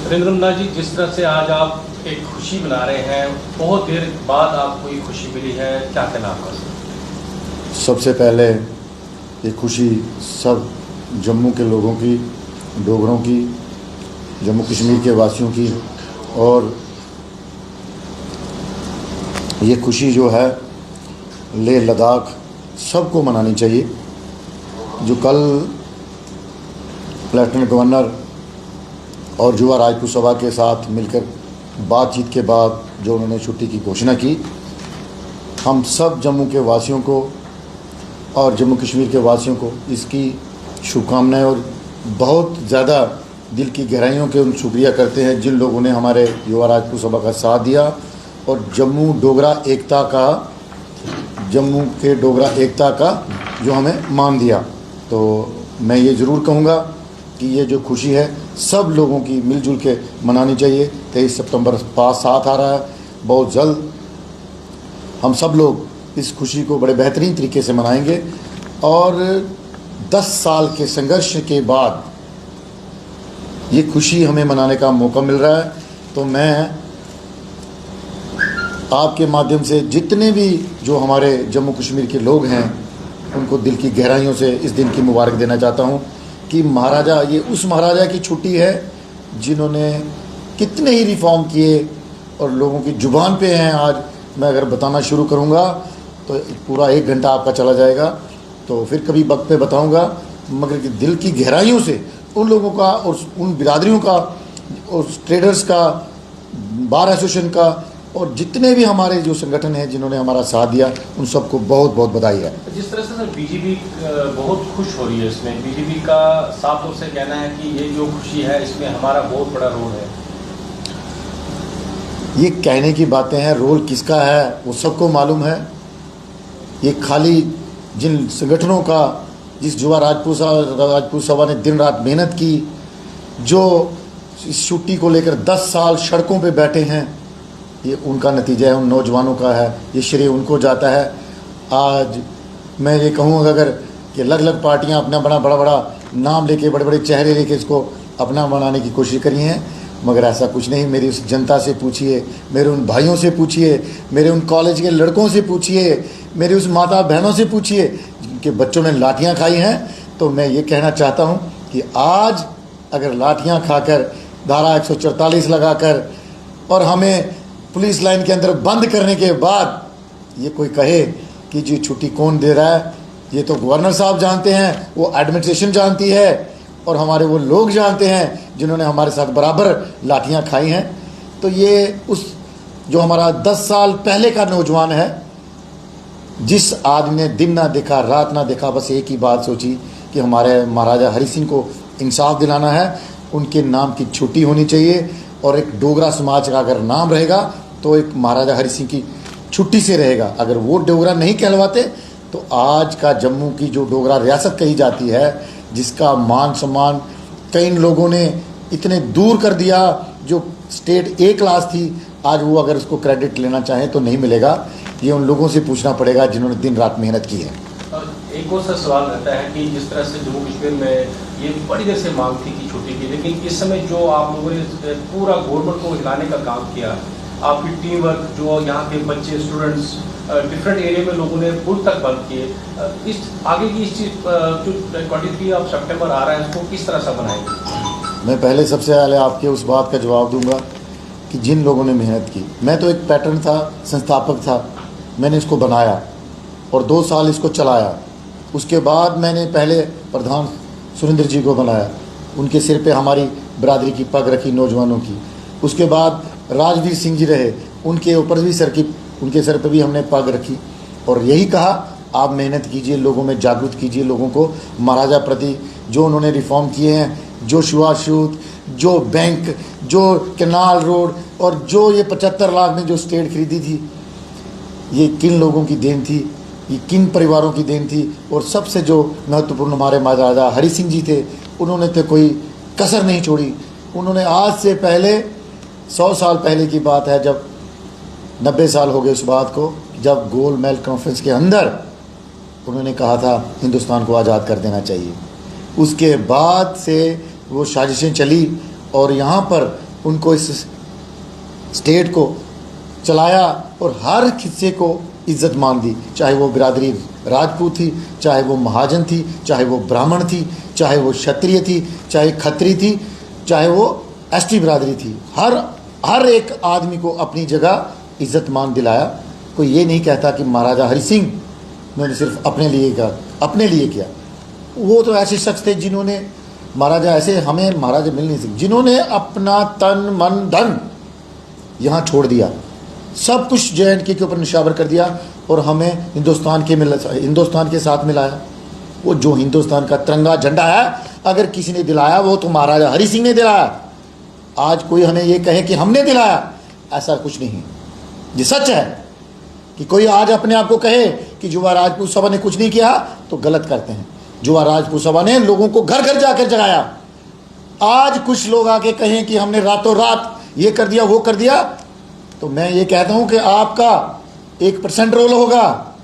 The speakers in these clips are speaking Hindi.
सुरेंद्र जी, जिस तरह से आज आप एक खुशी मना रहे हैं, बहुत देर बाद आपको ये खुशी मिली है, क्या कहना आपका? सबसे पहले ये खुशी सब जम्मू के लोगों की, डोगरों की, जम्मू कश्मीर के वासियों की, और ये खुशी जो है लेह लद्दाख सबको मनानी चाहिए। जो कल लेफ्टिनेंट गवर्नर और युवा राजपूत सभा के साथ मिलकर बातचीत के बाद जो उन्होंने छुट्टी की घोषणा की, हम सब जम्मू के वासियों को और जम्मू कश्मीर के वासियों को इसकी शुभकामनाएं और बहुत ज़्यादा दिल की गहराइयों के उन शुक्रिया करते हैं जिन लोगों ने हमारे युवा राजपूत सभा का साथ दिया और जम्मू के डोगरा एकता का जो हमें मान दिया। तो मैं ये ज़रूर कहूँगा कि ये जो खुशी है सब लोगों की मिलजुल के मनानी चाहिए। 23 सितंबर पास साथ आ रहा है, बहुत जल्द हम सब लोग इस खुशी को बड़े बेहतरीन तरीके से मनाएंगे और 10 साल के संघर्ष के बाद ये खुशी हमें मनाने का मौका मिल रहा है। तो मैं आपके माध्यम से जितने भी जो हमारे जम्मू कश्मीर के लोग हैं उनको दिल की गहराइयों से इस दिन की मुबारक देना चाहता हूँ कि महाराजा, ये उस महाराजा की छुट्टी है जिन्होंने कितने ही रिफॉर्म किए और लोगों की जुबान पे हैं। आज मैं अगर बताना शुरू करूँगा तो पूरा 1 घंटा आपका चला जाएगा, तो फिर कभी वक्त पे बताऊँगा। मगर दिल की गहराइयों से उन लोगों का और उन बिरादरियों का और ट्रेडर्स का, बार एसोसिएशन का और जितने भी हमारे जो संगठन हैं जिन्होंने हमारा साथ दिया, उन सबको बहुत बहुत बधाई है। जिस तरह से सर बीजेपी बहुत खुश हो रही है, इसमें बीजेपी का साफ तौर से कहना है कि ये जो खुशी है इसमें हमारा बहुत बड़ा रोल है। ये कहने की बातें हैं, रोल किसका है वो सबको मालूम है। ये खाली जिन संगठनों का, जिस युवा राजपूत सभा ने दिन रात मेहनत की, जो इस छुट्टी को लेकर 10 साल सड़कों पे बैठे हैं, ये उनका नतीजा है, उन नौजवानों का है। ये श्रेय उनको जाता है। आज मैं ये कहूँ अगर कि अलग अलग पार्टियाँ अपना बड़ा नाम लेके, बड़े बड़े चेहरे लेके इसको अपना बनाने की कोशिश करी हैं, मगर ऐसा कुछ नहीं। मेरी उस जनता से पूछिए, मेरे उन भाइयों से पूछिए, मेरे उन कॉलेज के लड़कों से पूछिए, मेरी उस माता बहनों से पूछिए जिनके बच्चों ने लाठियाँ खाई हैं। तो मैं ये कहना चाहता हूँ कि आज अगर लाठियाँ खाकर, धारा 144 लगाकर और हमें पुलिस लाइन के अंदर बंद करने के बाद ये कोई कहे कि जी छुट्टी कौन दे रहा है, ये तो गवर्नर साहब जानते हैं, वो एडमिनिस्ट्रेशन जानती है और हमारे वो लोग जानते हैं जिन्होंने हमारे साथ बराबर लाठियां खाई हैं। तो ये उस जो हमारा 10 साल पहले का नौजवान है, जिस आदमी ने दिन ना देखा रात ना देखा, बस एक ही बात सोची कि हमारे महाराजा हरि सिंह को इंसाफ दिलाना है, उनके नाम की छुट्टी होनी चाहिए। और एक डोगरा समाज का अगर नाम रहेगा तो एक महाराजा हरि सिंह की छुट्टी से रहेगा। अगर वो डोगरा नहीं कहलवाते तो आज का जम्मू की जो डोगरा रियासत कही जाती है, जिसका मान सम्मान कई लोगों ने इतने दूर कर दिया, जो स्टेट ए क्लास थी, आज वो अगर उसको क्रेडिट लेना चाहें तो नहीं मिलेगा। ये उन लोगों से पूछना पड़ेगा जिन्होंने दिन रात मेहनत की है। एक और सा सवाल रहता है कि जिस तरह से जम्मू कश्मीर में ये बड़ी देर से मांग थी कि छुट्टी की, लेकिन इस समय जो आप लोगों ने पूरा गवर्नमेंट को हिलाने का काम किया, आपकी टीम वर्क, जो यहाँ के बच्चे, स्टूडेंट्स, डिफरेंट एरिया में लोगों ने पुल तक बंद किए, इस आगे की इस चीज़ जो 23 ऑफ सितंबर आ रहा है इसको किस तरह से बनाएंगे? मैं पहले सबसे पहले आपके उस बात का जवाब दूंगा कि जिन लोगों ने मेहनत की, मैं तो एक पैटर्न था, संस्थापक था, मैंने इसको बनाया और 2 साल इसको चलाया। उसके बाद मैंने पहले प्रधान सुरेंद्र जी को बनाया, उनके सिर पे हमारी बिरादरी की पग रखी नौजवानों की। उसके बाद राजवीर सिंह जी रहे, उनके ऊपर भी उनके सर पे भी हमने पग रखी और यही कहा आप मेहनत कीजिए, लोगों में जागरूक कीजिए लोगों को महाराजा प्रति। जो उन्होंने रिफॉर्म किए हैं, जो छुआछूत, जो बैंक, जो कैनाल रोड और जो ये 75 लाख में जो स्टेट खरीदी थी, ये किन लोगों की देन थी, ये किन परिवारों की देन थी। और सबसे जो महत्वपूर्ण हमारे महाराजा हरि सिंह जी थे, उन्होंने तो कोई कसर नहीं छोड़ी। उन्होंने आज से पहले 100 साल पहले की बात है, जब 90 साल हो गए उस बात को, जब गोल महल कॉन्फ्रेंस के अंदर उन्होंने कहा था हिंदुस्तान को आज़ाद कर देना चाहिए। उसके बाद से वो साजिशें चली और यहाँ पर उनको इस स्टेट को चलाया और हर हिस्से को इज्जत मान दी, चाहे वो बिरादरी राजपूत थी, चाहे वो महाजन थी, चाहे वो ब्राह्मण थी, चाहे वो क्षत्रिय थी, चाहे खत्री थी, चाहे वो एसटी बिरादरी थी। हर एक आदमी को अपनी जगह इज्जत मान दिलाया। कोई ये नहीं कहता कि महाराजा हरि सिंह ने सिर्फ अपने लिए किया। वो तो ऐसे शख्स थे जिन्होंने महाराजा ऐसे हमें महाराजा मिल नहीं सकते, जिन्होंने अपना तन मन धन यहाँ छोड़ दिया, सब कुछ JNK के ऊपर निशावर कर दिया और हमें हिंदुस्तान के साथ मिलाया। वो जो हिंदुस्तान का तिरंगा झंडा है, अगर किसी ने दिलाया वो तो महाराजा हरि सिंह ने दिलाया। आज कोई हमें ये कहे कि हमने दिलाया, ऐसा कुछ नहीं। ये सच है कि कोई आज अपने आप को कहे कि युवा राजपूत सभा ने कुछ नहीं किया तो गलत करते हैं। युवा राजपूत सभा ने लोगों को घर घर जाकर जगाया। आज कुछ लोग आके कहें कि हमने रातों रात ये कर दिया वो कर दिया, तो मैं ये कहता हूं कि आपका 1% रोल होगा,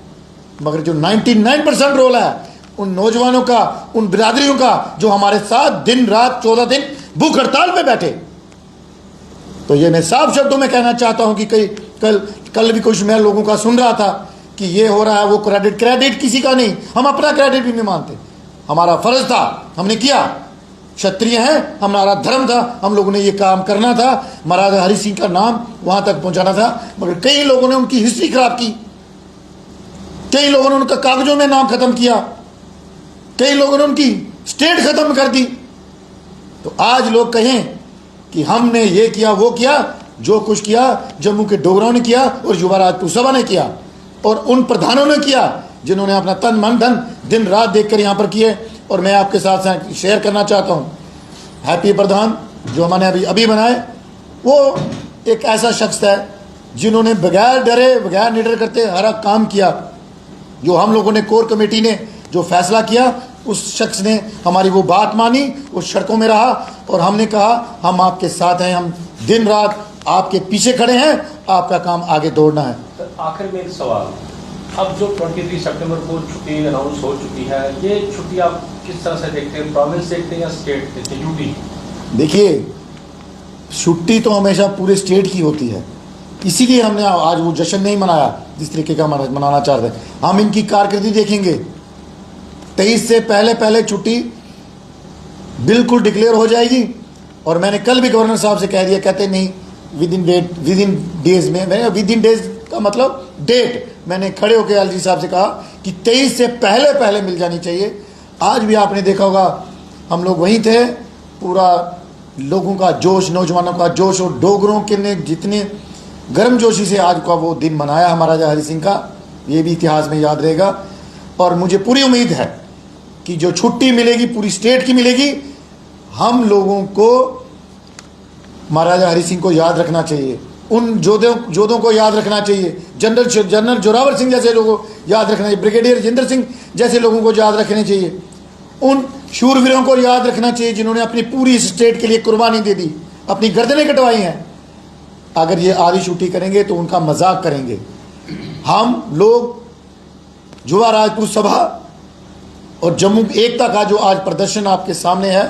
मगर जो 99% रोल है उन नौजवानों का, उन बिरादरियों का जो हमारे साथ दिन रात 14 दिन भूख हड़ताल पे बैठे। तो ये मैं साफ शब्दों में कहना चाहता हूं कि कल भी कुछ मैं लोगों का सुन रहा था कि ये हो रहा है वो क्रेडिट किसी का नहीं, हम अपना क्रेडिट भी नहीं मानते। हमारा फर्ज था, हमने किया, क्षत्रिय हैं, हमारा धर्म था, हम लोगों ने ये काम करना था, महाराजा हरि सिंह का नाम वहां तक पहुंचाना था। मगर कई लोगों ने उनकी हिस्ट्री खराब की, कई लोगों ने उनका कागजों में नाम खत्म किया, कई लोगों ने उनकी स्टेट खत्म कर दी। तो आज लोग कहें कि हमने ये किया वो किया, जो कुछ किया जम्मू के डोगराओं ने किया और युवा राजपूत सभा ने किया और उन प्रधानों ने किया जिन्होंने अपना तन मन धन दिन रात देखकर यहाँ पर किए। और मैं आपके साथ शेयर करना चाहता हूँ, हैप्पी प्रधान जो हमने अभी बनाए, वो एक ऐसा शख्स है जिन्होंने बगैर डरे बगैर निडर करते हर काम किया। जो हम लोगों ने कोर कमेटी ने जो फैसला किया, उस शख्स ने हमारी वो बात मानी, उस सड़कों में रहा और हमने कहा हम आपके साथ हैं, हम दिन रात आपके पीछे खड़े हैं, आपका काम आगे दौड़ना है। तो आखिर में एक सवाल, अब जो 23 सितंबर को छुट्टी अनाउंस हो चुकी है, ये छुट्टी आप किस तरह से देखते हैं? प्रोविंस देखते हैं या स्टेट देखते हैं? यूटी देखिए, छुट्टी तो हमेशा पूरे स्टेट की होती है, इसीलिए हमने आज वो जश्न नहीं मनाया जिस तरीके का मनाना चाहते हैं। हम इनकी कारकर्दगी देखेंगे। 23 से पहले छुट्टी बिल्कुल डिक्लेयर हो जाएगी। और मैंने कल भी गवर्नर साहब से कह दिया, कहते नहीं विद इन डेज में, मैंने विद इन डेज का मतलब डेट मैंने खड़े होकर एलजी साहब से कहा कि 23 से पहले मिल जानी चाहिए। आज भी आपने देखा होगा हम लोग वहीं थे, पूरा लोगों का जोश, नौजवानों का जोश और डोगरों के ने जितने गर्मजोशी से आज का वो दिन मनाया महाराजा हरि सिंह का, ये भी इतिहास में याद रहेगा। और मुझे पूरी उम्मीद है कि जो छुट्टी मिलेगी पूरी स्टेट की मिलेगी। हम लोगों को महाराजा हरि सिंह को याद रखना चाहिए, उन जोधों को याद रखना चाहिए, जनरल जोरावर सिंह जैसे लोगों को याद रखना चाहिए, ब्रिगेडियर जितेंद्र सिंह जैसे लोगों को याद रखने चाहिए, उन शूरवीरों को याद रखना चाहिए जिन्होंने अपनी पूरी स्टेट के लिए कुर्बानी दे दी, अपनी गर्दनें कटवाई हैं। अगर ये आधी छुट्टी करेंगे तो उनका मजाक करेंगे। हम लोग युवा राजपूत सभा और जम्मू एकता का जो आज प्रदर्शन आपके सामने है,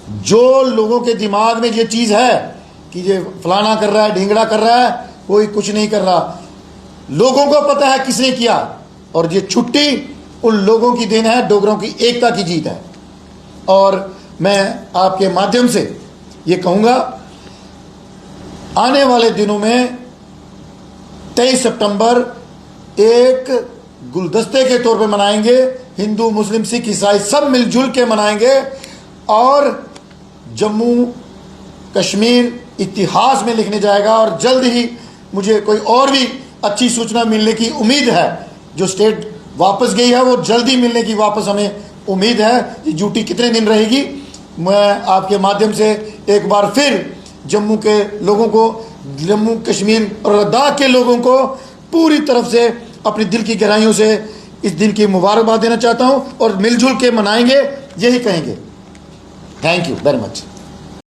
जो लोगों के दिमाग में ये चीज़ है कि ये फलाना कर रहा है, ढींगड़ा कर रहा है, कोई कुछ नहीं कर रहा। लोगों को पता है किसने किया, और ये छुट्टी उन लोगों की देन है, डोगरों की एकता की जीत है। और मैं आपके माध्यम से ये कहूँगा, आने वाले दिनों में 23 सितंबर एक गुलदस्ते के तौर पे मनाएंगे, हिंदू मुस्लिम सिख ईसाई सब मिलजुल के मनाएंगे और जम्मू कश्मीर इतिहास में लिखने जाएगा। और जल्द ही मुझे कोई और भी अच्छी सूचना मिलने की उम्मीद है। जो स्टेट वापस गई है वो जल्दी मिलने की वापस हमें उम्मीद है। ये ड्यूटी कितने दिन रहेगी, मैं आपके माध्यम से एक बार फिर जम्मू के लोगों को, जम्मू कश्मीर और लद्दाख के लोगों को पूरी तरफ से अपने दिल की गहराइयों से इस दिन की मुबारकबाद देना चाहता हूं और मिलजुल के मनाएंगे, यही कहेंगे। Thank you very much.